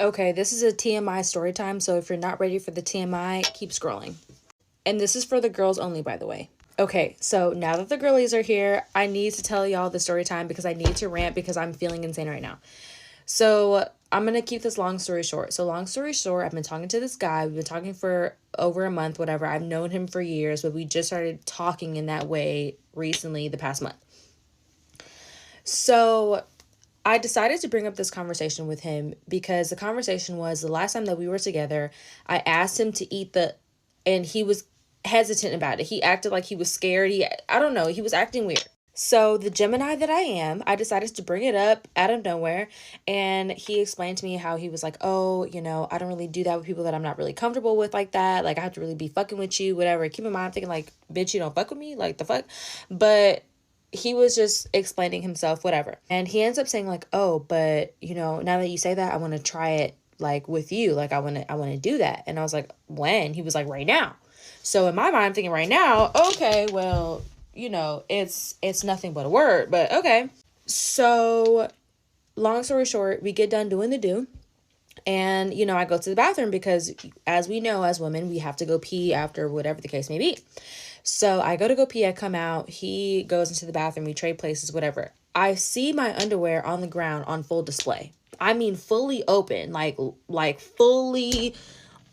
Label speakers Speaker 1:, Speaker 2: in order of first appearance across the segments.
Speaker 1: Okay, this is a TMI story time, so if you're not ready for the TMI, keep scrolling. And this is for the girls only, by the way. Okay, so now that the girlies are here, I need to tell y'all the story time because I need to rant because I'm feeling insane right now. So I'm going to keep this long story short. So long story short, I've been talking to this guy. We've been talking for over a month, whatever. I've known him for years, but we just started talking in that way recently, the past month. So I decided to bring up this conversation with him because the conversation was the last time that we were together, I asked him to eat and he was hesitant about it. He acted like he was scared. I don't know, he was acting weird. So the Gemini that I am, I decided to bring it up out of nowhere. And he explained to me how he was like, oh, I don't really do that with people that I'm not really comfortable with like that. Like, I have to really be fucking with you, whatever. Keep in mind, I'm thinking like, bitch, you don't fuck with me? Like, the fuck? But he was just explaining himself, whatever. And he ends up saying like, oh, but now that you say that, I want to try it like with you. Like, I want to do that. And I was like, when? He was like, right now. So in my mind, I'm thinking right now, okay, well, it's nothing but a word, but okay. So long story short, we get done doing the do. And, I go to the bathroom because as we know, as women, we have to go pee after whatever the case may be. So I go pee, I come out, he goes into the bathroom, we trade places, whatever. I see my underwear on the ground on full display. I mean, fully open, like fully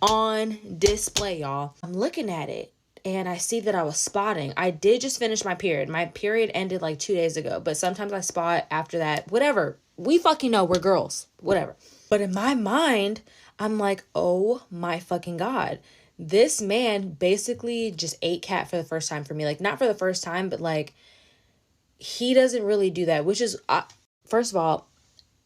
Speaker 1: on display, y'all. I'm looking at it and I see that I was spotting. I did just finish my period. My period ended like 2 days ago, but sometimes I spot after that, whatever. We fucking know, we're girls, whatever. But in my mind, I'm like, oh my fucking God. This man basically just ate cat for the first time for me. Like, not for the first time, but like, he doesn't really do that, which is, first of all,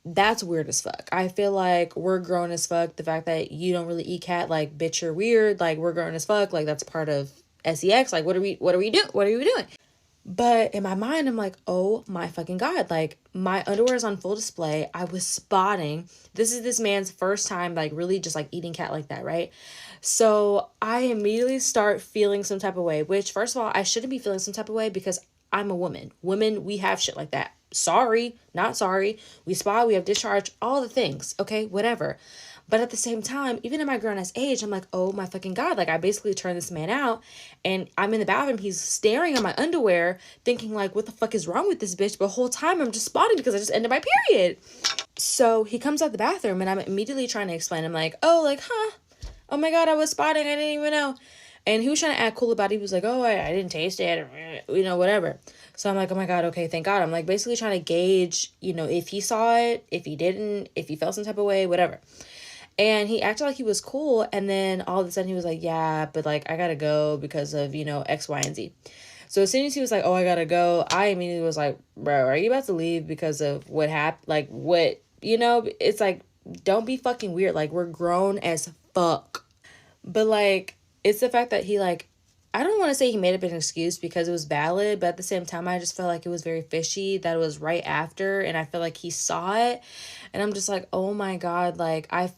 Speaker 1: that's weird as fuck. I feel like we're grown as fuck. The fact that you don't really eat cat, like, bitch, you're weird. Like, we're grown as fuck. Like, that's part of sex. Like, what are we doing? But in my mind, I'm like, oh my fucking God. Like, my underwear is on full display. I was spotting. This is this man's first time, like, really just like eating cat like that, right? So I immediately start feeling some type of way, which first of all, I shouldn't be feeling some type of way because I'm a woman. Women, we have shit like that. Sorry, not sorry. We spot, we have discharge, all the things. Okay, whatever. But at the same time, even in my grown-ass age, I'm like, oh my fucking God. Like, I basically turned this man out and I'm in the bathroom. He's staring at my underwear thinking like, what the fuck is wrong with this bitch? But the whole time I'm just spotting because I just ended my period. So he comes out the bathroom and I'm immediately trying to explain. I'm like, oh, like, oh my God, I was spotting. I didn't even know. And he was trying to act cool about it. He was like, oh, I didn't taste it, whatever. So I'm like, oh my God, okay, thank God. I'm like basically trying to gauge, if he saw it, if he didn't, if he felt some type of way, whatever. And he acted like he was cool. And then all of a sudden he was like, yeah, but like, I gotta go because of, X, Y, and Z. So as soon as he was like, oh, I gotta go, I immediately was like, bro, are you about to leave because of what happened? Like, what, it's like, don't be fucking weird. Like, we're grown as fuck. But like, it's the fact that he like, I don't want to say he made up an excuse because it was valid, but at the same time, I just felt like it was very fishy that it was right after, and I feel like he saw it, and I'm just like, oh my God, like, I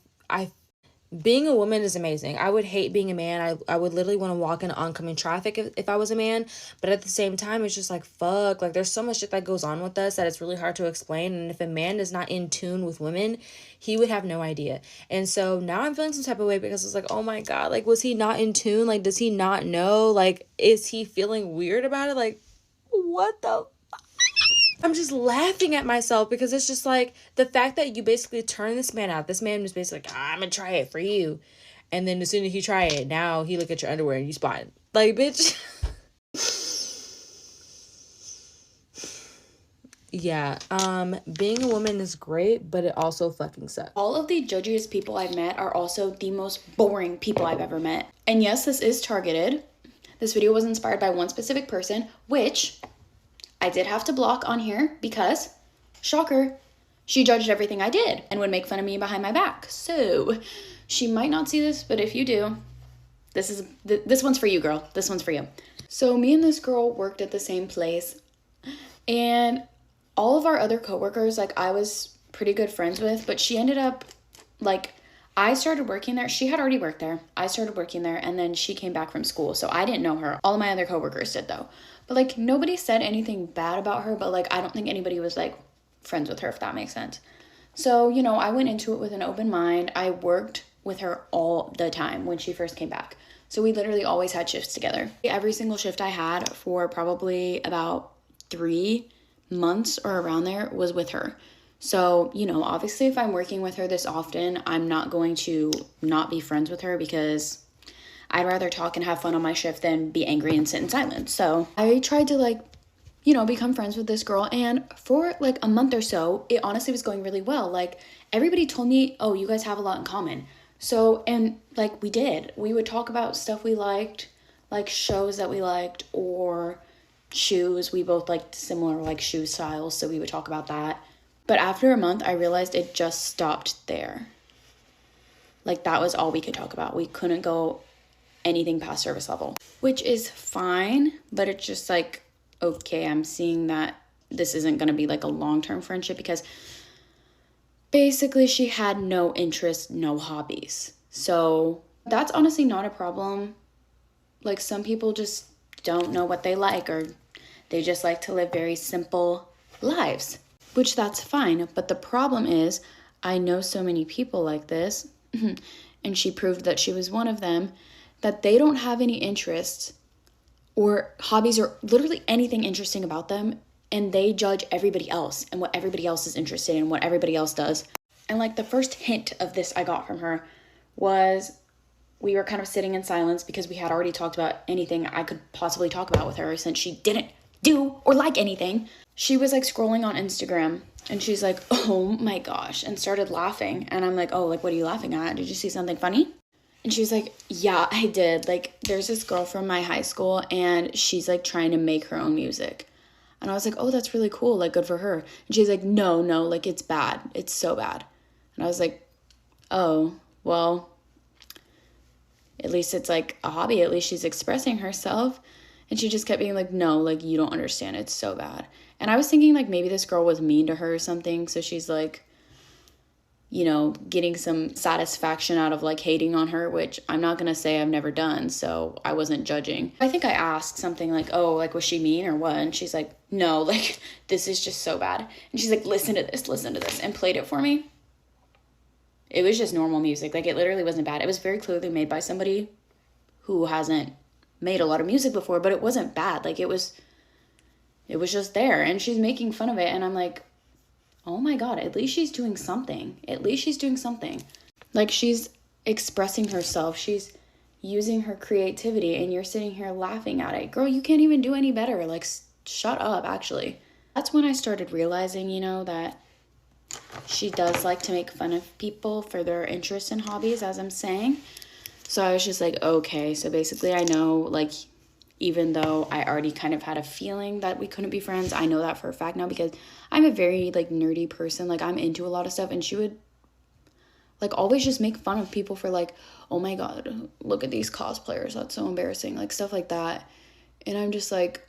Speaker 1: being a woman is amazing. I would hate being a man. I would literally want to walk in oncoming traffic if I was a man. But at the same time, it's just like, fuck. Like, there's so much shit that goes on with us that it's really hard to explain. And if a man is not in tune with women, he would have no idea. And so now I'm feeling some type of way because it's like, oh my God, like, was he not in tune? Like, does he not know? Like, is he feeling weird about it? Like, what the I'm just laughing at myself because it's just like the fact that you basically turn this man out. This man was basically like, I'm gonna try it for you. And then as soon as he try it, now he look at your underwear and you spot it. Like, bitch. Yeah, being a woman is great, but it also fucking sucks.
Speaker 2: All of the judgiest people I've met are also the most boring people I've ever met. And yes, this is targeted. This video was inspired by one specific person, which I did have to block on here because, shocker, she judged everything I did and would make fun of me behind my back. So she might not see this, but if you do, this one's for you, girl. This one's for you. So me and this girl worked at the same place, and all of our other coworkers, like, I was pretty good friends with, but she ended up, like, I started working there. She had already worked there. I started working there, and then she came back from school, so I didn't know her. All of my other coworkers did, though. But, like, nobody said anything bad about her, but, like, I don't think anybody was, like, friends with her, if that makes sense. So, I went into it with an open mind. I worked with her all the time when she first came back. So we literally always had shifts together. Every single shift I had for probably about 3 months or around there was with her. So, obviously if I'm working with her this often, I'm not going to not be friends with her because I'd rather talk and have fun on my shift than be angry and sit in silence. So I tried to become friends with this girl. And for like a month or so, it honestly was going really well. Like everybody told me, oh, you guys have a lot in common. So, and like we did, we would talk about stuff we liked, like shows that we liked or shoes. We both liked similar like shoe styles. So we would talk about that. But after a month, I realized it just stopped there. Like that was all we could talk about. We couldn't go anything past service level, which is fine. But it's just like, okay, I'm seeing that this isn't going to be like a long-term friendship because basically she had no interest, no hobbies. So that's honestly not a problem. Like some people just don't know what they like or they just like to live very simple lives, which that's fine. But the problem is I know so many people like this and she proved that she was one of them, that they don't have any interests or hobbies or literally anything interesting about them, and they judge everybody else and what everybody else is interested in, what everybody else does. And like the first hint of this I got from her was we were kind of sitting in silence because we had already talked about anything I could possibly talk about with her since she didn't do or like anything. She was like scrolling on Instagram and she's like, oh my gosh, and started laughing. And I'm like, oh, like, what are you laughing at? Did you see something funny? And she was like, yeah, I did. Like, there's this girl from my high school and she's like trying to make her own music. And I was like, oh, that's really cool. Like, good for her. And she's like, no, like, it's bad. It's so bad. And I was like, oh, well, at least it's like a hobby. At least she's expressing herself. And she just kept being like, no, like, you don't understand. It's so bad. And I was thinking like maybe this girl was mean to her or something. So she's like, getting some satisfaction out of like hating on her, which I'm not going to say I've never done. So I wasn't judging. I think I asked something like, oh, like, was she mean or what? And she's like, no, like, this is just so bad. And she's like, listen to this, and played it for me. It was just normal music. Like, it literally wasn't bad. It was very clearly made by somebody who hasn't made a lot of music before, but it wasn't bad. Like, it was just there, and she's making fun of it. And I'm like, oh my God, at least she's doing something. Like, she's expressing herself. She's using her creativity, and you're sitting here laughing at it. Girl, you can't even do any better. Like, shut up, actually. That's when I started realizing, that she does like to make fun of people for their interests and hobbies, as I'm saying. So I was just like, okay, so basically I know, like, even though I already kind of had a feeling that we couldn't be friends, I know that for a fact now because I'm a very, like, nerdy person. Like, I'm into a lot of stuff, and she would, like, always just make fun of people for, like, oh my God, look at these cosplayers. That's so embarrassing. Like, stuff like that. And I'm just like,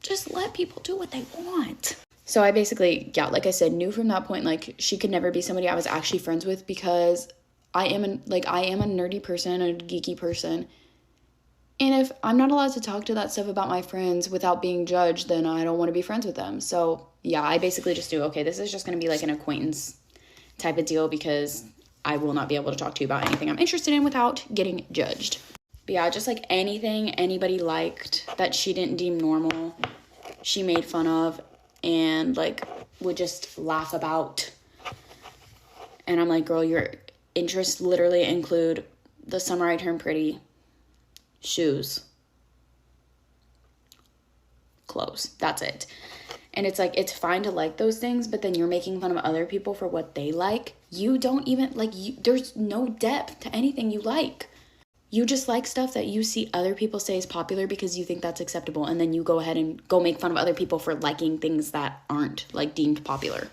Speaker 2: just let people do what they want. So I basically, yeah, like I said, knew from that point, like, she could never be somebody I was actually friends with because I am a nerdy person, a geeky person. And if I'm not allowed to talk to that stuff about my friends without being judged, then I don't want to be friends with them. So, yeah, I basically just do, okay, this is just going to be like an acquaintance type of deal because I will not be able to talk to you about anything I'm interested in without getting judged. But yeah, just like anything anybody liked that she didn't deem normal, she made fun of and, like, would just laugh about. And I'm like, girl, your interests literally include the summer I turned pretty, shoes, clothes. That's it. And it's like, it's fine to like those things, but then you're making fun of other people for what they like. You don't even like, there's no depth to anything you like. You just like stuff that you see other people say is popular because you think that's acceptable, and then you go ahead and go make fun of other people for liking things that aren't, like, deemed popular.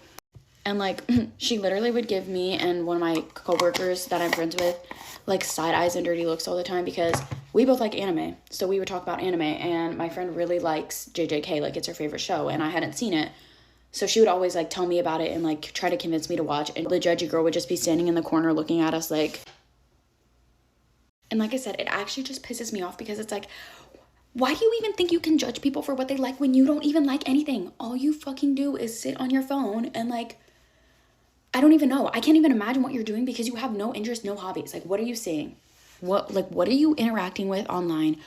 Speaker 2: And, like, she literally would give me and one of my coworkers that I'm friends with, like, side eyes and dirty looks all the time because we both like anime. So we would talk about anime, and my friend really likes JJK, like, it's her favorite show, and I hadn't seen it. So she would always, like, tell me about it and, like, try to convince me to watch, and the judgy girl would just be standing in the corner looking at us like... And like I said, it actually just pisses me off because it's like, why do you even think you can judge people for what they like when you don't even like anything? All you fucking do is sit on your phone and, like, I don't even know. I can't even imagine what you're doing because you have no interest, no hobbies. Like, what are you saying? What are you interacting with online?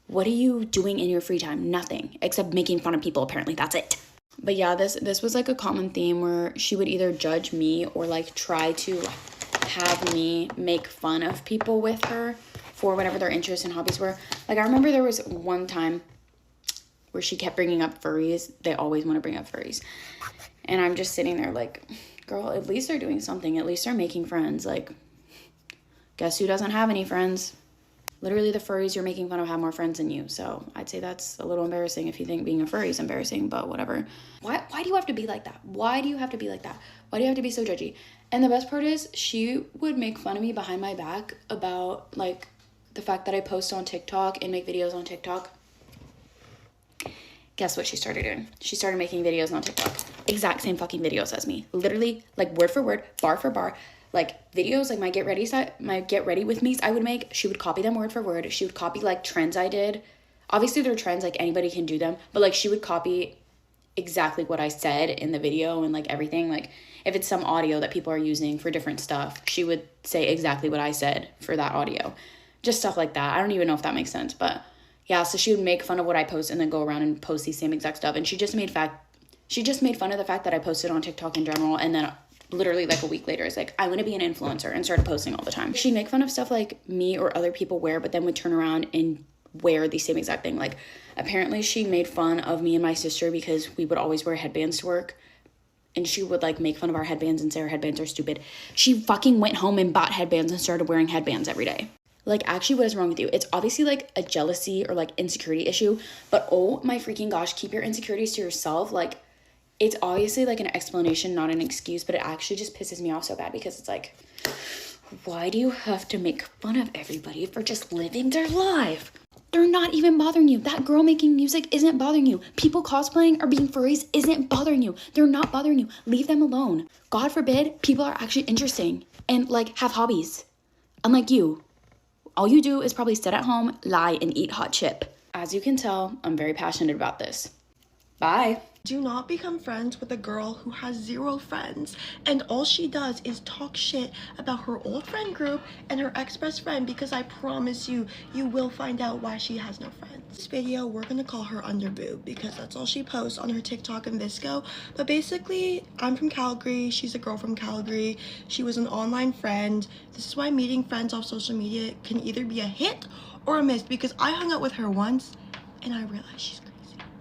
Speaker 2: What are you doing in your free time? Nothing, except making fun of people, apparently. That's it. But yeah, this was like a common theme where she would either judge me or like try to have me make fun of people with her for whatever their interests and hobbies were. Like, I remember there was one time where she kept bringing up furries. They always want to bring up furries. And I'm just sitting there like, girl, at least they're doing something. At least they're making friends. Like, guess who doesn't have any friends? Literally the furries you're making fun of have more friends than you. So I'd say that's a little embarrassing if you think being a furry is embarrassing, but whatever. Why do you have to be like that? Why do you have to be like that? Why do you have to be so judgy? And the best part is she would make fun of me behind my back about like the fact that I post on TikTok and make videos on TikTok. Guess what she started doing? She started making videos on TikTok. Exact same fucking videos as me. Literally, like word for word, bar for bar. Like videos, like my get ready with me's I would make. She would copy them word for word. She would copy like trends I did. Obviously, they're trends, like anybody can do them. But like she would copy exactly what I said in the video and like everything. Like if it's some audio that people are using for different stuff, she would say exactly what I said for that audio. Just stuff like that. I don't even know if that makes sense, but yeah, so she would make fun of what I post and then go around and post the same exact stuff. And she just made fun of the fact that I posted on TikTok in general. And then literally like a week later, it's like, I want to be an influencer, and started posting all the time. She'd make fun of stuff like me or other people wear, but then would turn around and wear the same exact thing. Like apparently she made fun of me and my sister because we would always wear headbands to work. And she would like make fun of our headbands and say our headbands are stupid. She fucking went home and bought headbands and started wearing headbands every day. Like, actually, what is wrong with you? It's obviously, like, a jealousy or, like, insecurity issue. But, oh, my freaking gosh, keep your insecurities to yourself. Like, it's obviously, like, an explanation, not an excuse. But it actually just pisses me off so bad because it's like, why do you have to make fun of everybody for just living their life? They're not even bothering you. That girl making music isn't bothering you. People cosplaying or being furries isn't bothering you. They're not bothering you. Leave them alone. God forbid people are actually interesting and, like, have hobbies. Unlike you. All you do is probably sit at home, lie, and eat hot chip. As you can tell, I'm very passionate about this. Bye.
Speaker 3: Do not become friends with a girl who has 0 friends and all she does is talk shit about her old friend group and her ex-best friend, because I promise you, you will find out why she has no friends. This video, we're gonna call her Underboob because that's all she posts on her TikTok and Visco. But basically, I'm from Calgary, she's a girl from Calgary, she was an online friend. This is why meeting friends off social media can either be a hit or a miss, because I hung out with her once and I realized she's crazy.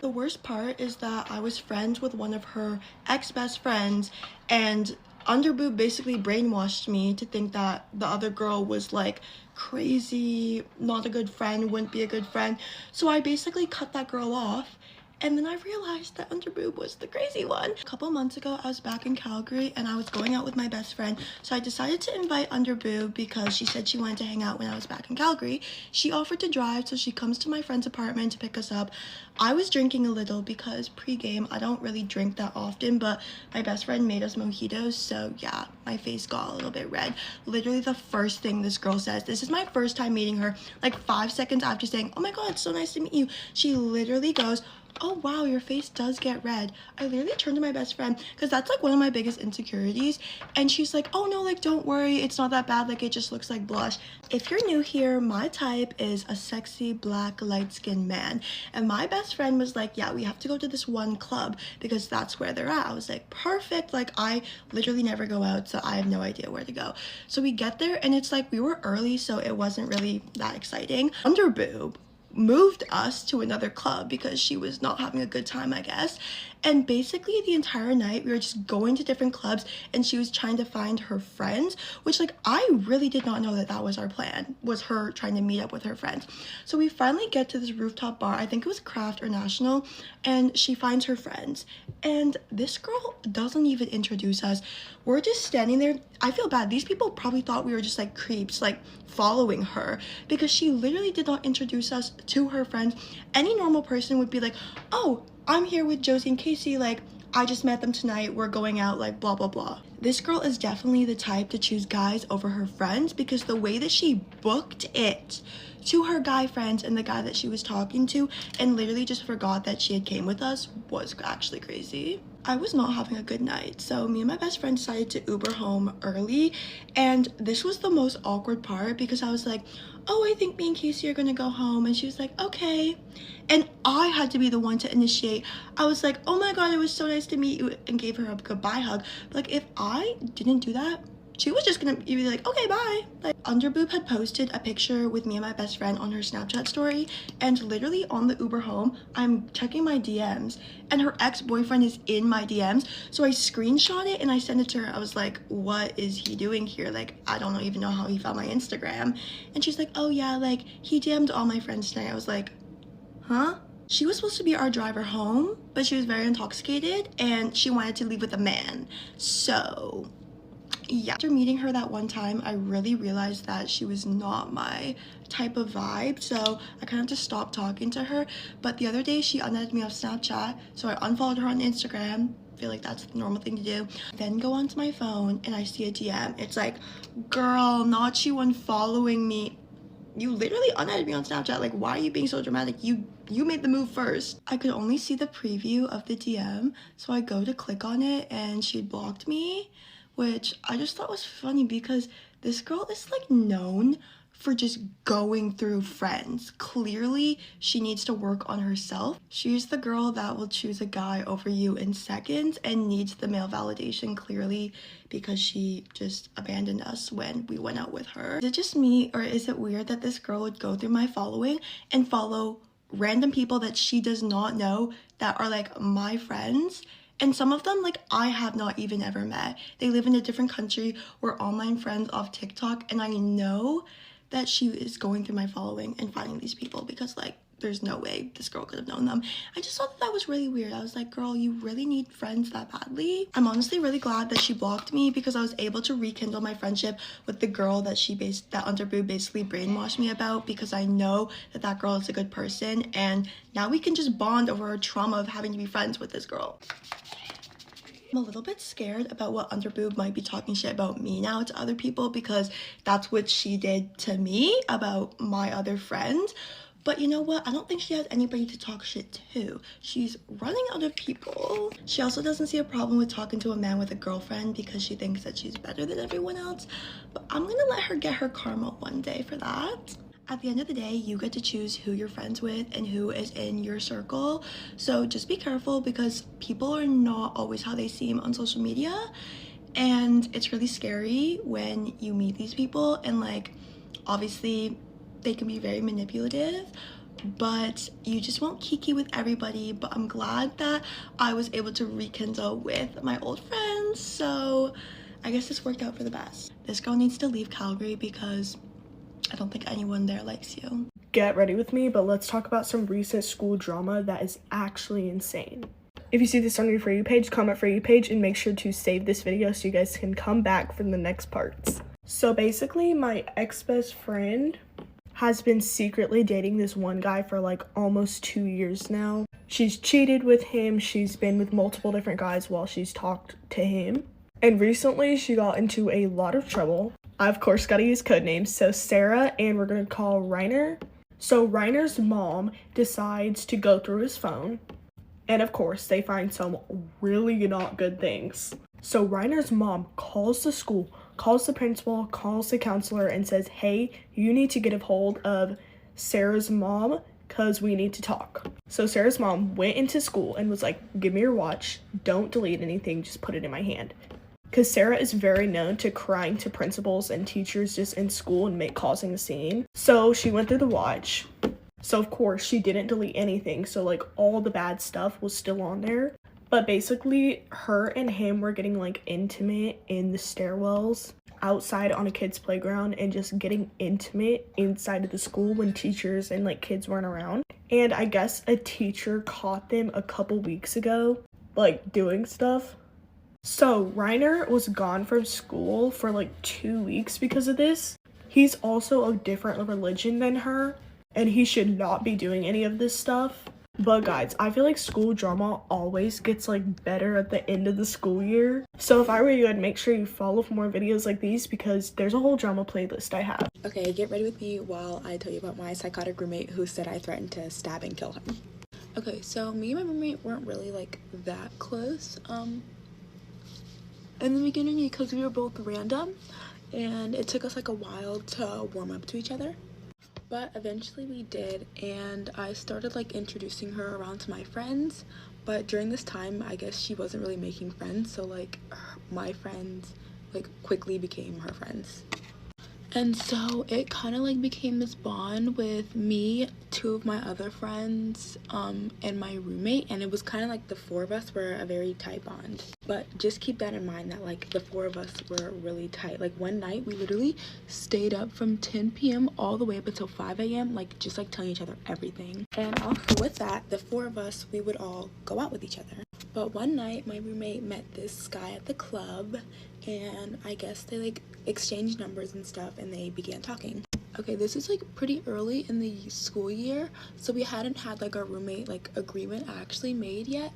Speaker 3: The worst part is that I was friends with one of her ex-best friends, and Underboob basically brainwashed me to think that the other girl was like crazy, not a good friend, wouldn't be a good friend. So I basically cut that girl off. And then I realized that Underboob was the crazy one. A couple months ago, I was back in Calgary and I was going out with my best friend. So I decided to invite Underboob because she said she wanted to hang out when I was back in Calgary. She offered to drive, so she comes to my friend's apartment to pick us up. I was drinking a little because pre-game, I don't really drink that often, but my best friend made us mojitos, so yeah, my face got a little bit red. Literally the first thing this girl says, this is my first time meeting her, like 5 seconds after saying, oh my god, it's so nice to meet you, she literally goes, oh wow, your face does get red. I literally turned to my best friend because that's like one of my biggest insecurities, and she's like, oh no, like don't worry, it's not that bad, like it just looks like blush. If you're new here, my type is a sexy black light-skinned man, and my best friend was like, yeah, we have to go to this one club because that's where they're at. I was like, perfect, like I literally never go out, so I have no idea where to go. So we get there and it's like we were early, so it wasn't really that exciting. Underboob moved us to another club because she was not having a good time, I guess. And basically the entire night we were just going to different clubs and she was trying to find her friends, which like I really did not know that that was our plan, was her trying to meet up with her friends. So we finally get to this rooftop bar, I think it was Craft or National, and she finds her friends. And this girl doesn't even introduce us. We're just standing there. I feel bad. These people probably thought we were just like creeps, like following her, because she literally did not introduce us to her friends. Any normal person would be like, oh, I'm here with Josie and Casey, like I just met them tonight, we're going out, like blah blah blah. This girl is definitely the type to choose guys over her friends, because the way that she booked it to her guy friends and the guy that she was talking to and literally just forgot that she had came with us was actually crazy. I was not having a good night, so me and my best friend decided to Uber home early, and this was the most awkward part because I was like, oh, I think me and Casey are gonna go home, and she was like, okay, and I had to be the one to initiate. I was like, oh my god, it was so nice to meet you, and gave her a goodbye hug. But like, if I didn't do that, she was just gonna be like, okay, bye. Like, Underboob had posted a picture with me and my best friend on her Snapchat story, and literally on the Uber home, I'm checking my DMs, and her ex-boyfriend is in my DMs. So I screenshot it and I sent it to her. I was like, what is he doing here? Like, I don't even know how he found my Instagram. And she's like, oh yeah, like, he DM'd all my friends tonight. I was like, huh? She was supposed to be our driver home, but she was very intoxicated and she wanted to leave with a man. So yeah, after meeting her that one time, I really realized that she was not my type of vibe, so I kind of just stopped talking to her. But the other day she unadded me off Snapchat, so I unfollowed her on Instagram. I feel like that's the normal thing to do. Then go onto my phone and I see a DM. It's like, girl, not you unfollowing me. You literally unadded me on Snapchat. Like, why are you being so dramatic? You made the move first. I could only see the preview of the DM, so I go to click on it and she blocked me, which I just thought was funny because this girl is like known for just going through friends. Clearly, she needs to work on herself. She's the girl that will choose a guy over you in seconds and needs the male validation, clearly, because she just abandoned us when we went out with her. Is it just me, or is it weird that this girl would go through my following and follow random people that she does not know that are like my friends? And some of them, like, I have not even ever met. They live in a different country. We're online friends off TikTok, and I know that she is going through my following and finding these people because, like, there's no way this girl could have known them. I just thought that was really weird. I was like, girl, you really need friends that badly? I'm honestly really glad that she blocked me because I was able to rekindle my friendship with the girl that that Underboob basically brainwashed me about, because I know that that girl is a good person, and now we can just bond over our trauma of having to be friends with this girl. I'm a little bit scared about what Underboob might be talking shit about me now to other people, because that's what she did to me about my other friends. But you know what? I don't think she has anybody to talk shit to. She's running out of people. She also doesn't see a problem with talking to a man with a girlfriend because she thinks that she's better than everyone else. But I'm gonna let her get her karma one day for that. At the end of the day, you get to choose who you're friends with and who is in your circle. So just be careful, because people are not always how they seem on social media. And it's really scary when you meet these people, and like, obviously they can be very manipulative, but you just won't kiki with everybody. But I'm glad that I was able to rekindle with my old friends, so I guess this worked out for the best. This girl needs to leave Calgary because I don't think anyone there likes you.
Speaker 4: Get ready with me, but let's talk about some recent school drama that is actually insane. If you see this on your For You page, comment For You page, and make sure to save this video so you guys can come back for the next parts. So basically, my ex-best friend has been secretly dating this one guy for like almost 2 years now. She's cheated with him. She's been with multiple different guys while she's talked to him. And recently, she got into a lot of trouble. I, of course, gotta use code names. So Sarah, and we're gonna call Reiner. So Reiner's mom decides to go through his phone, and of course, they find some really not good things. So Reiner's mom calls the school, calls the principal, calls the counselor, and says, hey, you need to get a hold of Sarah's mom because we need to talk. So Sarah's mom went into school and was like, give me your watch, don't delete anything, just put it in my hand. Because Sarah is very known to crying to principals and teachers just in school and causing a scene. So she went through the watch. So of course she didn't delete anything. So like all the bad stuff was still on there. But basically her and him were getting like intimate in the stairwells outside on a kid's playground, and just getting intimate inside of the school when teachers and like kids weren't around. And I guess a teacher caught them a couple weeks ago like doing stuff. So Reiner was gone from school for like 2 weeks because of this. He's also of different religion than her, and he should not be doing any of this stuff. But guys, I feel like school drama always gets like better at the end of the school year. So if I were you, I'd make sure you follow for more videos like these, because there's a whole drama playlist I have.
Speaker 5: Okay, get ready with me while I tell you about my psychotic roommate who said I threatened to stab and kill him.
Speaker 2: Okay, so me and my roommate weren't really like that close in the beginning because we were both random and it took us like a while to warm up to each other. But eventually we did, and I started like introducing her around to my friends. But during this time, I guess she wasn't really making friends, so like my friends like quickly became her friends. And so it kind of like became this bond with me, two of my other friends, and my roommate. And it was kind of like the four of us were a very tight bond. But just keep that in mind that like the four of us were really tight. Like one night we literally stayed up from 10 p.m. all the way up until 5 a.m. like just like telling each other everything. And also with that, the four of us, we would all go out with each other. But one night my roommate met this guy at the club, and I guess they like exchanged numbers and stuff, and they began talking. Okay, this is like pretty early in the school year, so we hadn't had like our roommate like agreement actually made yet.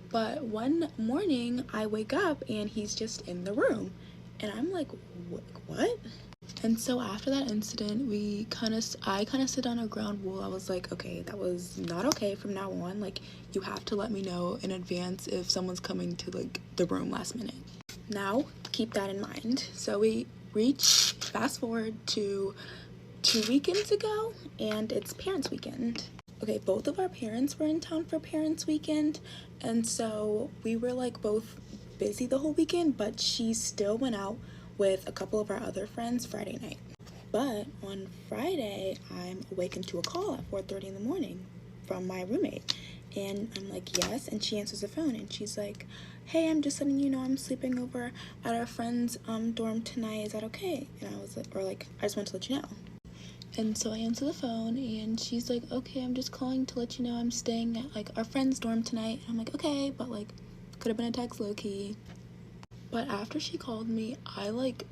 Speaker 2: But one morning I wake up and he's just in the room, and I'm like, what? And so after that incident, I kind of sit on a ground rule. I was like, okay, that was not okay from now on. Like, you have to let me know in advance if someone's coming to like the room last minute. Now, keep that in mind. So we fast forward to 2 weekends ago, and it's parents weekend. Okay, both of our parents were in town for parents weekend, and so we were like both busy the whole weekend, but she still went out with a couple of our other friends Friday night. But on Friday, I'm awakened to a call at 4:30 in the morning from my roommate. And I'm like, yes, and she answers the phone, and she's like, hey, I'm just letting you know I'm sleeping over at our friend's dorm tonight. Is that okay? And I was like, I just want to let you know. And so I answer the phone, and she's like, okay, I'm just calling to let you know I'm staying at like our friend's dorm tonight. And I'm like, okay, but like could have been a text, low-key. But after she called me, I like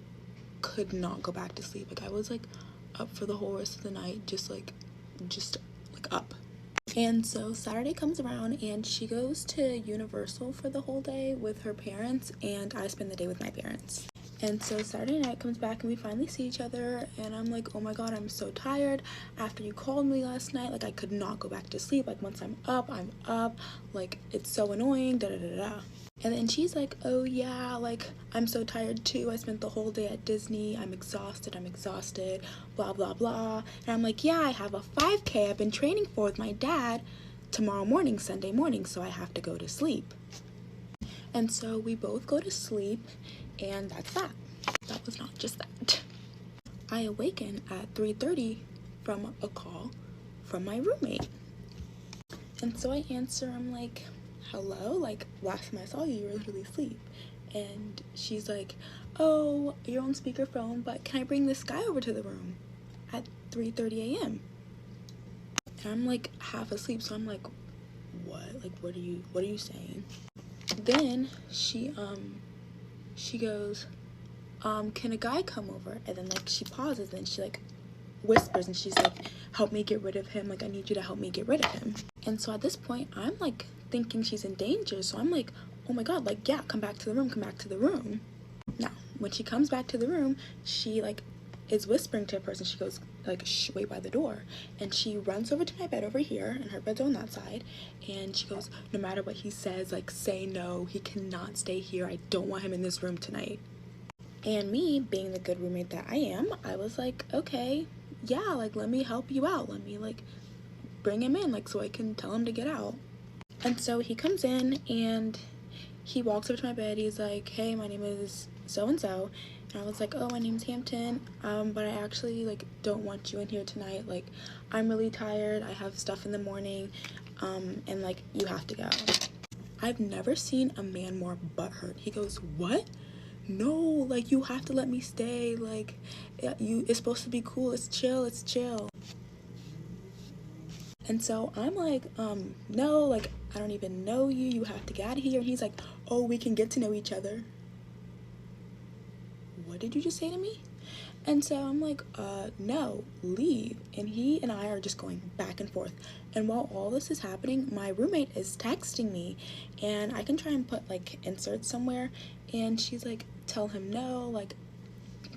Speaker 2: could not go back to sleep. Like I was like up for the whole rest of the night, just like up. And so Saturday comes around, and she goes to Universal for the whole day with her parents, and I spend the day with my parents. And so Saturday night comes back, and we finally see each other, and I'm like, oh my god, I'm so tired. After you called me last night, like I could not go back to sleep. Like once I'm up. Like it's so annoying, da da da da. And then she's like, oh yeah, like I'm so tired too. I spent the whole day at Disney. I'm exhausted, blah blah blah. And I'm like, yeah, I have a 5K I've been training for with my dad tomorrow morning, Sunday morning, so I have to go to sleep. And so we both go to sleep, and that's that. That was not just that. I awaken at 3:30 from a call from my roommate. And so I answer, I'm like, hello? Like, last time I saw you were literally asleep. And she's like, oh, you're on speakerphone, but can I bring this guy over to the room at 3:30 a.m.? And I'm like half asleep, so I'm like, what? Like, what are you saying? Then she goes, can a guy come over? And then like she pauses, and she like whispers, and she's like, help me get rid of him. Like, I need you to help me get rid of him. And so at this point, I'm like thinking she's in danger, so I'm like, oh my god, like, yeah, come back to the room. Now when she comes back to the room, she like is whispering to a person. She goes like, shh, wait by the door. And she runs over to my bed over here, and her bed's on that side, and she goes, no matter what he says, like, say no, he cannot stay here. I don't want him in this room tonight. And me, being the good roommate that I am, I was like, okay, yeah, like, let me help you out. Let me like bring him in, like, so I can tell him to get out. And so he comes in, and he walks over to my bed. He's like, hey, my name is so-and-so. And I was like, oh, my name's Hampton, but I actually like don't want you in here tonight. Like, I'm really tired. I have stuff in the morning, and like you have to go. I've never seen a man more butthurt. He goes, what? No, like, you have to let me stay. Like, it's supposed to be cool. It's chill. And so I'm like, no, like, I don't even know you. You have to get out of here. And he's like, oh, we can get to know each other. What did you just say to me? And so I'm like, no, leave. And he and I are just going back and forth. And while all this is happening, my roommate is texting me, and I can try and put like inserts somewhere. And she's like, tell him no, like,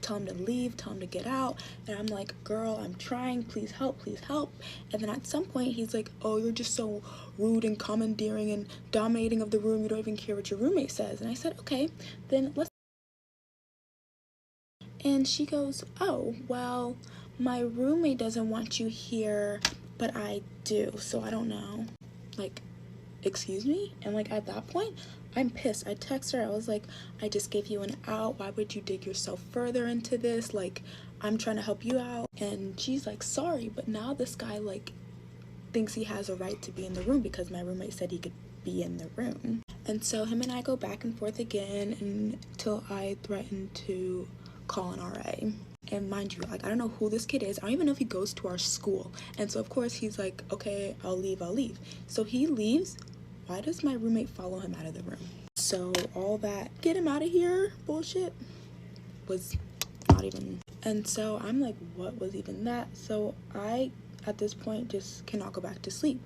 Speaker 3: tell him to leave, tell him to get out. And I'm like, girl, I'm trying, please help, please help. And then at some point he's like, oh, you're just so rude and commandeering and dominating of the room, you don't even care what your roommate says. And I said, okay, then let's. And she goes, oh, well, my roommate doesn't want you here, but I do, so I don't know. Like, excuse me? And like at that point, I'm pissed. I text her, I was like, I just gave you an out, why would you dig yourself further into this? Like, I'm trying to help you out. And she's like, sorry, but now this guy like thinks he has a right to be in the room because my roommate said he could be in the room. And so him and I go back and forth again until I threaten to call an RA. And mind you, like, I don't know who this kid is. I don't even know if he goes to our school. And so of course he's like, okay, I'll leave. So he leaves. Why does my roommate follow him out of the room? So all that get him out of here bullshit was not even. And so I'm like, what was even that? So I at this point just cannot go back to sleep.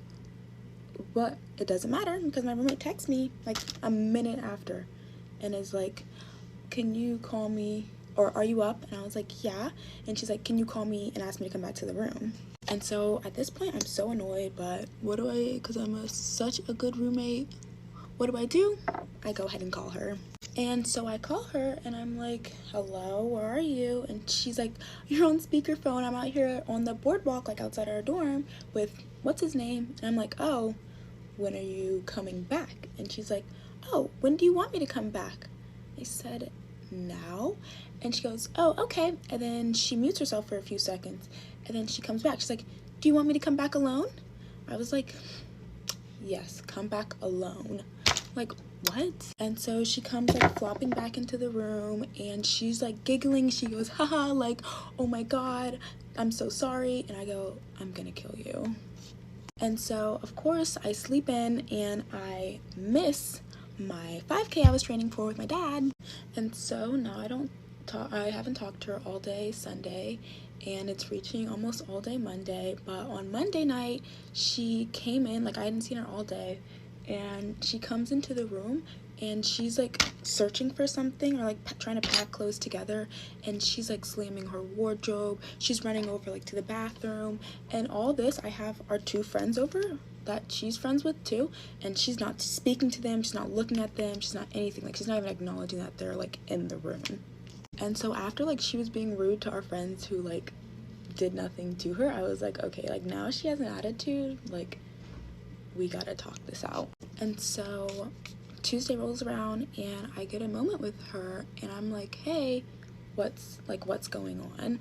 Speaker 3: But it doesn't matter because my roommate texts me like a minute after and is like, can you call me, or are you up? And I was like, yeah. And she's like, can you call me and ask me to come back to the room? And so at this point I'm so annoyed, but what do I, because I'm such a good roommate, what do? I go ahead and call her. And so I call her and I'm like, hello, where are you? And she's like, you're on speakerphone, I'm out here on the boardwalk, like outside our dorm with what's his name? And I'm like, oh, when are you coming back? And she's like, oh, when do you want me to come back? I said, now. And she goes, oh, okay. And then she mutes herself for a few seconds and then she comes back. She's like, do you want me to come back alone? I was like, yes, come back alone. Like, what? And so she comes like flopping back into the room and she's like giggling. She goes, haha, like, oh my god, I'm so sorry. And I go, I'm gonna kill you. And so of course I sleep in and I miss my 5K I was training for with my dad. And so now I haven't talked to her all day Sunday and it's reaching almost all day Monday. But on Monday night she came in, like I hadn't seen her all day, and she comes into the room and she's like searching for something or like trying to pack clothes together, and she's like slamming her wardrobe, she's running over like to the bathroom, and all this I have our two friends over that she's friends with too, and she's not speaking to them, she's not looking at them, she's not anything, like she's not even acknowledging that they're like in the room. And so after like she was being rude to our friends who like did nothing to her, I was like, okay, like now she has an attitude, like we gotta talk this out. And so Tuesday rolls around and I get a moment with her and I'm like, hey, what's going on?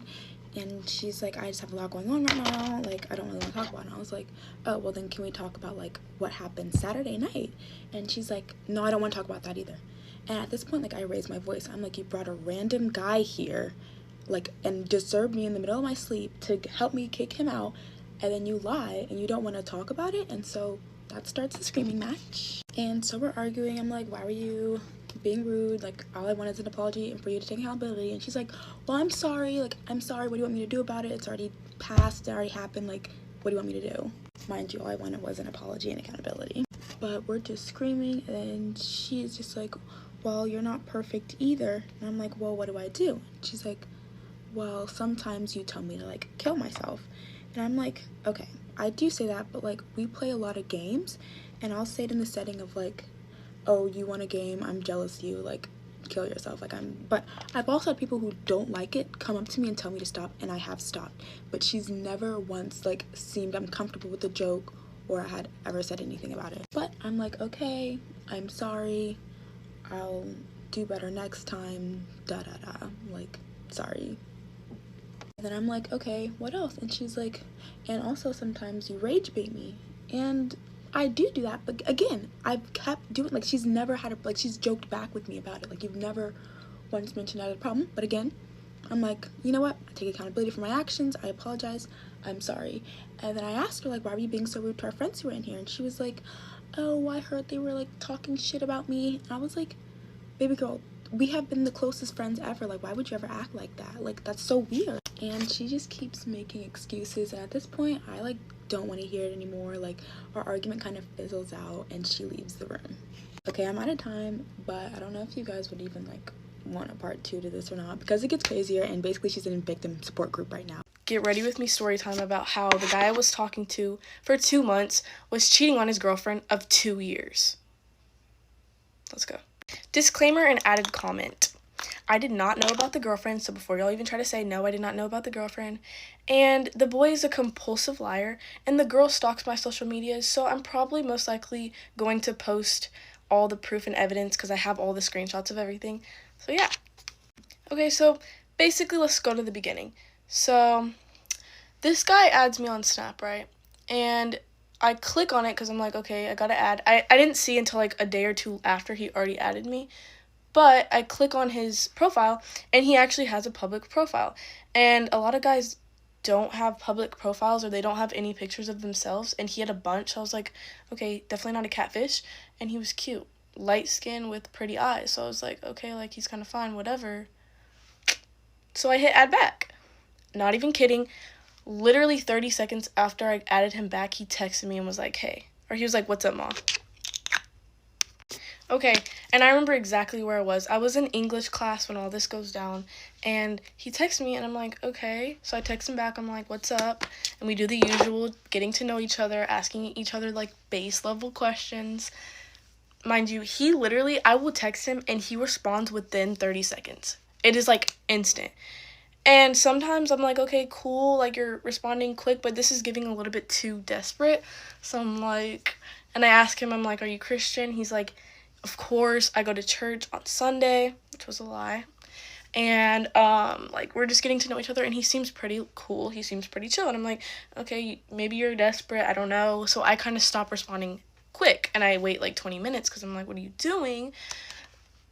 Speaker 3: And she's like, I just have a lot going on right now, like I don't really want to talk about it. And I was like, oh, well then can we talk about like what happened Saturday night? And she's like, no, I don't want to talk about that either. And at this point, like I raised my voice. I'm like, you brought a random guy here, like, and disturbed me in the middle of my sleep to help me kick him out, and then you lie and you don't want to talk about it. And so that starts the screaming match. And so we're arguing. I'm like, why were you being rude? Like all I want is an apology and for you to take accountability. And she's like, well, I'm sorry, like I'm sorry, what do you want me to do about it? It's already passed, it already happened, like what do you want me to do? Mind you, all I wanted was an apology and accountability. But we're just screaming and she's just like, well, you're not perfect either. And I'm like, well, what do I do? And she's like, well, sometimes you tell me to like kill myself. And I'm like, okay, I do say that, but like we play a lot of games and I'll say it in the setting of like, oh, you want a game, I'm jealous of you, like kill yourself. Like but I've also had people who don't like it come up to me and tell me to stop, and I have stopped, but she's never once like seemed uncomfortable with the joke or had ever said anything about it. But I'm like, okay, I'm sorry, I'll do better next time, da da da, like sorry. And then I'm like, okay, what else? And she's like, and also sometimes you rage bait me. And I do that, but again, I've kept doing, like she's never had a, like she's joked back with me about it, like you've never once mentioned I had a problem. But again, I'm like, you know what, I take accountability for my actions, I apologize, I'm sorry. And then I asked her like, why were you being so rude to our friends who were in here? And she was like, oh, I heard they were like talking shit about me. And I was like, baby girl, we have been the closest friends ever, like why would you ever act like that? Like that's so weird. And she just keeps making excuses, and at this point I like don't want to hear it anymore. Like our argument kind of fizzles out and she leaves the room. Okay, I'm out of time, but I don't know if you guys would even like
Speaker 5: want a part 2 to this or not, because it gets crazier, and basically she's in a victim support group right now.
Speaker 4: Get ready with me story time about how the guy I was talking to for 2 months was cheating on his girlfriend of 2 years. Let's go. Disclaimer and added comment. I did not know about the girlfriend, so before y'all even try to say, no, I did not know about the girlfriend. And the boy is a compulsive liar, and the girl stalks my social media, so I'm probably most likely going to post all the proof and evidence because I have all the screenshots of everything. So yeah. Okay, so basically let's go to the beginning. So this guy adds me on Snap, right? And I click on it because I'm like, okay, I gotta add. I didn't see until like a day or two after he already added me. But I click on his profile, and he actually has a public profile. And a lot of guys don't have public profiles, or they don't have any pictures of themselves, and he had a bunch. So I was like, okay, definitely not a catfish. And he was cute, light skin with pretty eyes. So I was like, okay, like he's kind of fine, whatever. So I hit add back. Not even kidding. Literally 30 seconds after I added him back, he texted me and was like, hey. Or he was like, what's up, Mom? Okay, and I remember exactly where I was. I was in English class when all this goes down, and he texted me, and I'm like, okay. So I text him back, I'm like, what's up? And we do the usual, getting to know each other, asking each other, like, base level questions. Mind you, he literally, I will text him, and he responds within 30 seconds. It is, like, instant. And sometimes I'm like, okay, cool, like, you're responding quick, but this is giving a little bit too desperate. So I'm like, and I ask him, I'm like, are you Christian? He's like, of course. I go to church on Sunday, which was a lie. And, like, we're just getting to know each other, and he seems pretty cool. He seems pretty chill. And I'm like, okay, maybe you're desperate. I don't know. So I kind of stop responding quick, and I wait, like, 20 minutes because I'm like, what are you doing?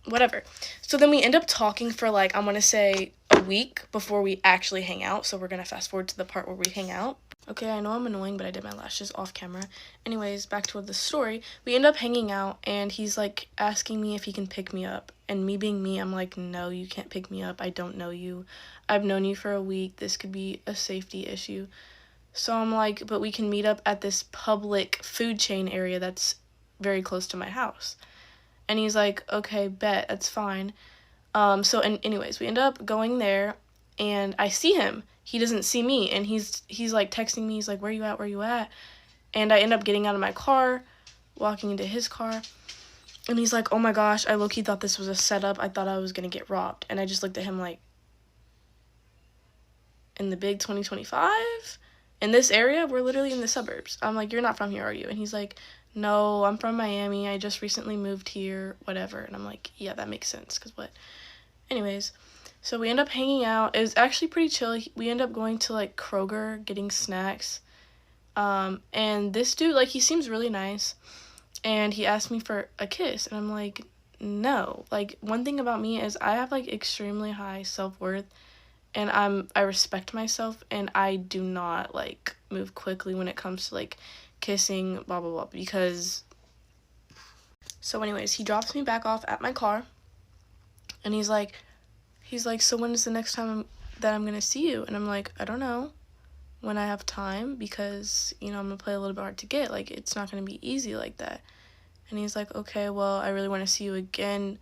Speaker 4: Whatever. So then we end up talking for, like, I'm going to say a week before we actually hang out. So we're going to fast forward to the part where we hang out. Okay, I know I'm annoying, but I did my lashes off camera. Anyways, back to the story. We end up hanging out, and he's, like, asking me if he can pick me up. And me being me, I'm like, no, you can't pick me up. I don't know you. I've known you for a week. This could be a safety issue. So I'm like, but we can meet up at this public food chain area that's very close to my house. And he's like, okay, bet, that's fine. Anyways, we end up going there, and I see him. He doesn't see me, and he's like texting me. He's like, where you at? And I end up getting out of my car, walking into his car, and he's like, oh my gosh, I low-key thought this was a setup. I thought I was gonna get robbed. And I just looked at him like, in the big 2025? In this area? We're literally in the suburbs. I'm like, you're not from here, are you? And he's like, no, I'm from Miami. I just recently moved here, whatever. And I'm like, yeah, that makes sense, because what? Anyways, so we end up hanging out. It was actually pretty chill. We end up going to, like, Kroger, getting snacks. And this dude, like, he seems really nice. And he asked me for a kiss. And I'm like, no. Like, one thing about me is I have, like, extremely high self-worth. And I respect myself. And I do not, like, move quickly when it comes to, like, kissing, blah, blah, blah. Because, so anyways, he drops me back off at my car. And he's like, so when is the next time that I'm going to see you? And I'm like, I don't know, when I have time, because, you know, I'm going to play a little bit hard to get. Like, it's not going to be easy like that. And he's like, okay, well, I really want to see you again.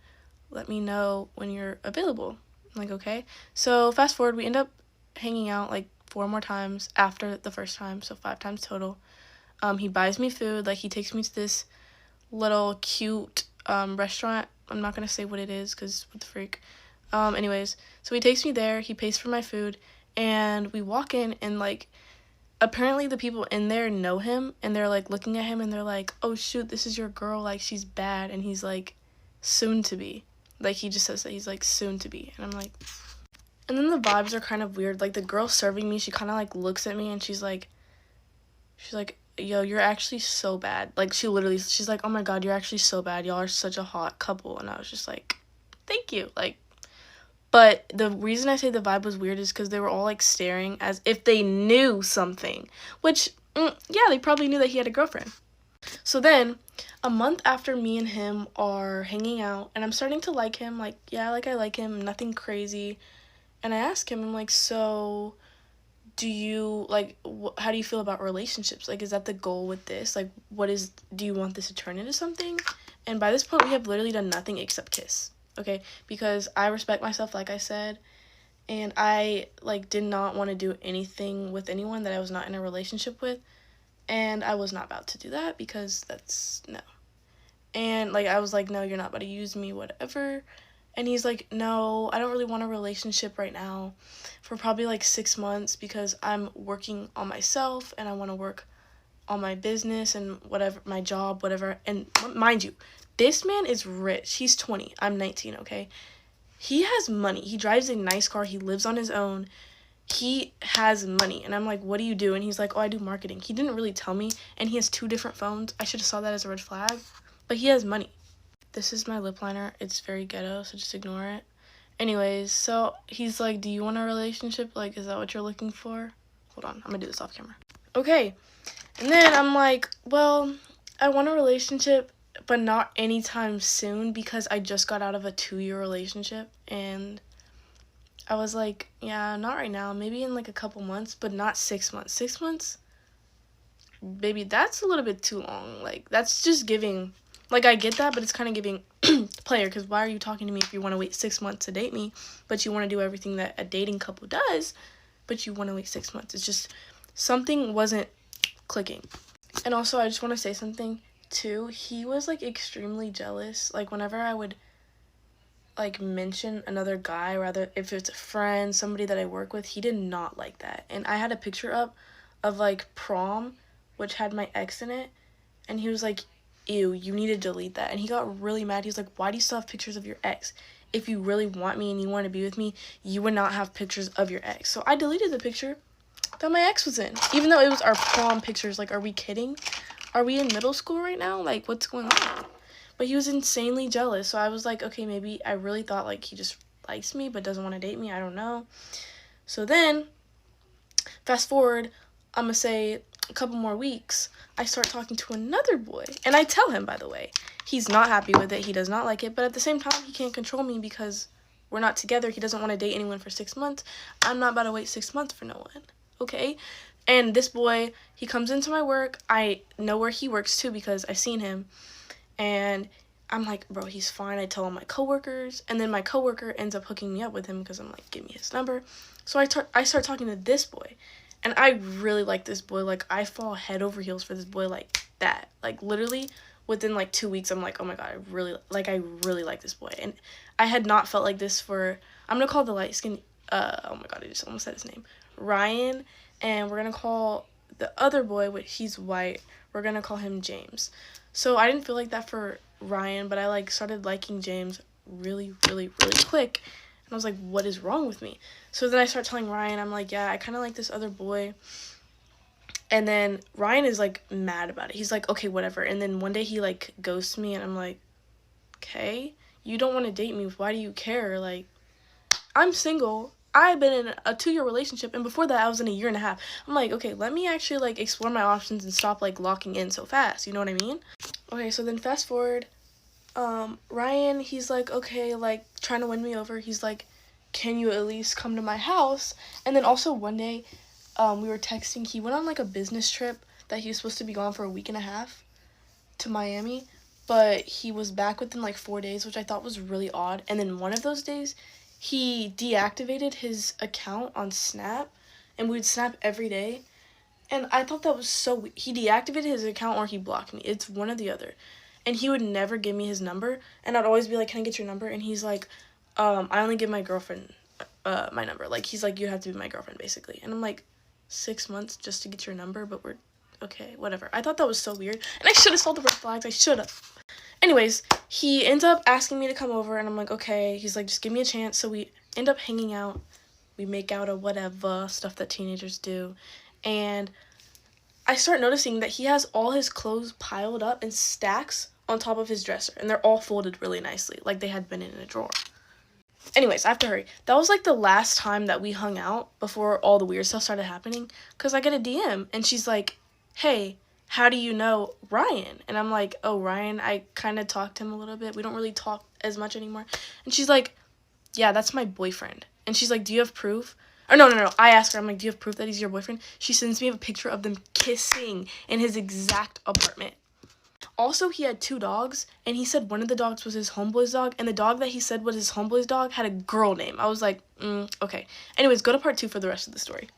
Speaker 4: Let me know when you're available. I'm like, okay. So fast forward, we end up hanging out, like, 4 more times after the first time, so 5 times total. He buys me food. Like, he takes me to this little cute restaurant. I'm not going to say what it is, because what the freak. Anyways, so he takes me there, he pays for my food, and we walk in, and, like, apparently the people in there know him, and they're, like, looking at him, and they're like, oh, shoot, this is your girl, like, she's bad, and he's, like, soon to be. Like, he just says that he's, like, soon to be, and I'm like, and then the vibes are kind of weird. Like, the girl serving me, she kind of, like, looks at me, and she's like, yo, you're actually so bad. Like, she's like, oh my god, you're actually so bad. Y'all are such a hot couple. And I was just like, thank you. Like, but the reason I say the vibe was weird is because they were all, like, staring as if they knew something. Which, yeah, they probably knew that he had a girlfriend. So then, a month after me and him are hanging out, and I'm starting to like him. Like, yeah, like, I like him. Nothing crazy. And I ask him, I'm like, so do you, like, how do you feel about relationships? Like, is that the goal with this? Like, do you want this to turn into something? And by this point, we have literally done nothing except kiss. okay? Because I respect myself, like I said, and I, like, did not want to do anything with anyone that I was not in a relationship with, and I was not about to do that because that's, no. And, like, I was like, no, you're not about to use me, whatever. And he's like, no, I don't really want a relationship right now for probably, like, 6 months because I'm working on myself and I want to work on my business and whatever, my job, whatever. And mind you, this man is rich. He's 20. I'm 19, okay? He has money. He drives a nice car. He lives on his own. He has money. And I'm like, what do you do? And he's like, oh, I do marketing. He didn't really tell me. And he has 2 different phones. I should have saw that as a red flag. But he has money. This is my lip liner. It's very ghetto, so just ignore it. Anyways, so he's like, do you want a relationship? Like, is that what you're looking for? Hold on. I'm going to do this off camera. Okay. And then I'm like, well, I want a relationship, but not anytime soon because I just got out of a 2-year relationship. And I was like, yeah, not right now. Maybe in like a couple months, but not 6 months. 6 months? Baby, that's a little bit too long. Like, that's just giving, like, I get that, but it's kind of giving player, because why are you talking to me if you want to wait 6 months to date me, but you want to do everything that a dating couple does, but you want to wait 6 months? It's just, something wasn't clicking. And also, I just want to say something too. He was like extremely jealous. Like, whenever I would like mention another guy, rather if it's a friend, somebody that I work with, he did not like that. And I had a picture up of like prom, which had my ex in it, and he was like, ew, you need to delete that. And he got really mad. He was like, why do you still have pictures of your ex? If you really want me and you want to be with me, you would not have pictures of your ex. So I deleted the picture that my ex was in, even though it was our prom pictures. Like, are we kidding? Are we in middle school right now? Like, what's going on? But he was insanely jealous. So I was like, okay, maybe I really thought like he just likes me but doesn't want to date me. I don't know. So then, fast forward, I'm gonna say a couple more weeks, I start talking to another boy. And I tell him, by the way, he's not happy with it. He does not like it. But at the same time, he can't control me because we're not together. He doesn't want to date anyone for 6 months. I'm not about to wait 6 months for no one. Okay? And this boy, he comes into my work. I know where he works too because I've seen him. And I'm like, bro, he's fine. I tell all my coworkers. And then my coworker ends up hooking me up with him because I'm like, give me his number. So I start talking to this boy. And I really like this boy. Like, I fall head over heels for this boy like that. Like, literally, within like 2 weeks, I'm like, oh my god, I really like this boy. And I had not felt like this for, I'm gonna call the light skin, oh my god, I just almost said his name, Ryan. And we're gonna call the other boy, which he's white, we're gonna call him James. So I didn't feel like that for Ryan, but I like started liking James really quick. And I was like, what is wrong with me? So then I start telling Ryan, I'm like, yeah, I kind of like this other boy. And then Ryan is like mad about it. He's like, okay, whatever. And then one day he like ghosts me and I'm like, okay, you don't want to date me. Why do you care? Like, I'm single. I've been in a 2-year relationship, and before that I was in a 1.5 years. I'm like, okay, let me actually like explore my options and stop like locking in so fast. You know what I mean? Okay, so then fast forward, Ryan, he's like, okay, like trying to win me over. He's like, can you at least come to my house? And then also one day, we were texting. He went on like a business trip that he was supposed to be gone for a 1.5 weeks to Miami, but he was back within like 4 days, which I thought was really odd. And then one of those days, he deactivated his account on Snap, and we would snap every day. And I thought that was so weird. He deactivated his account or he blocked me. It's one or the other. And he would never give me his number. And I'd always be like, can I get your number? And he's like, I only give my girlfriend my number. Like, he's like, you have to be my girlfriend, basically. And I'm like, 6 months just to get your number? But we're, okay, whatever. I thought that was so weird. And I should have sold the red flags. I should have. Anyways, he ends up asking me to come over. And I'm like, okay. He's like, just give me a chance. So we end up hanging out. We make out or whatever, stuff that teenagers do. And I start noticing that he has all his clothes piled up in stacks on top of his dresser, and they're all folded really nicely, like they had been in a drawer. Anyways, I have to hurry. That was like the last time that we hung out before all the weird stuff started happening, because I get a DM, and she's like, hey, how do you know Ryan? And I'm like, oh, Ryan, I kind of talked to him a little bit. We don't really talk as much anymore. And she's like, yeah, that's my boyfriend. And she's like, do you have proof? Or no. I asked her, I'm like, do you have proof that he's your boyfriend? She sends me a picture of them kissing in his exact apartment. Also, he had 2 dogs, and he said one of the dogs was his homeboy's dog, and the dog that he said was his homeboy's dog had a girl name. I was like, okay. Anyways, go to part 2 for the rest of the story.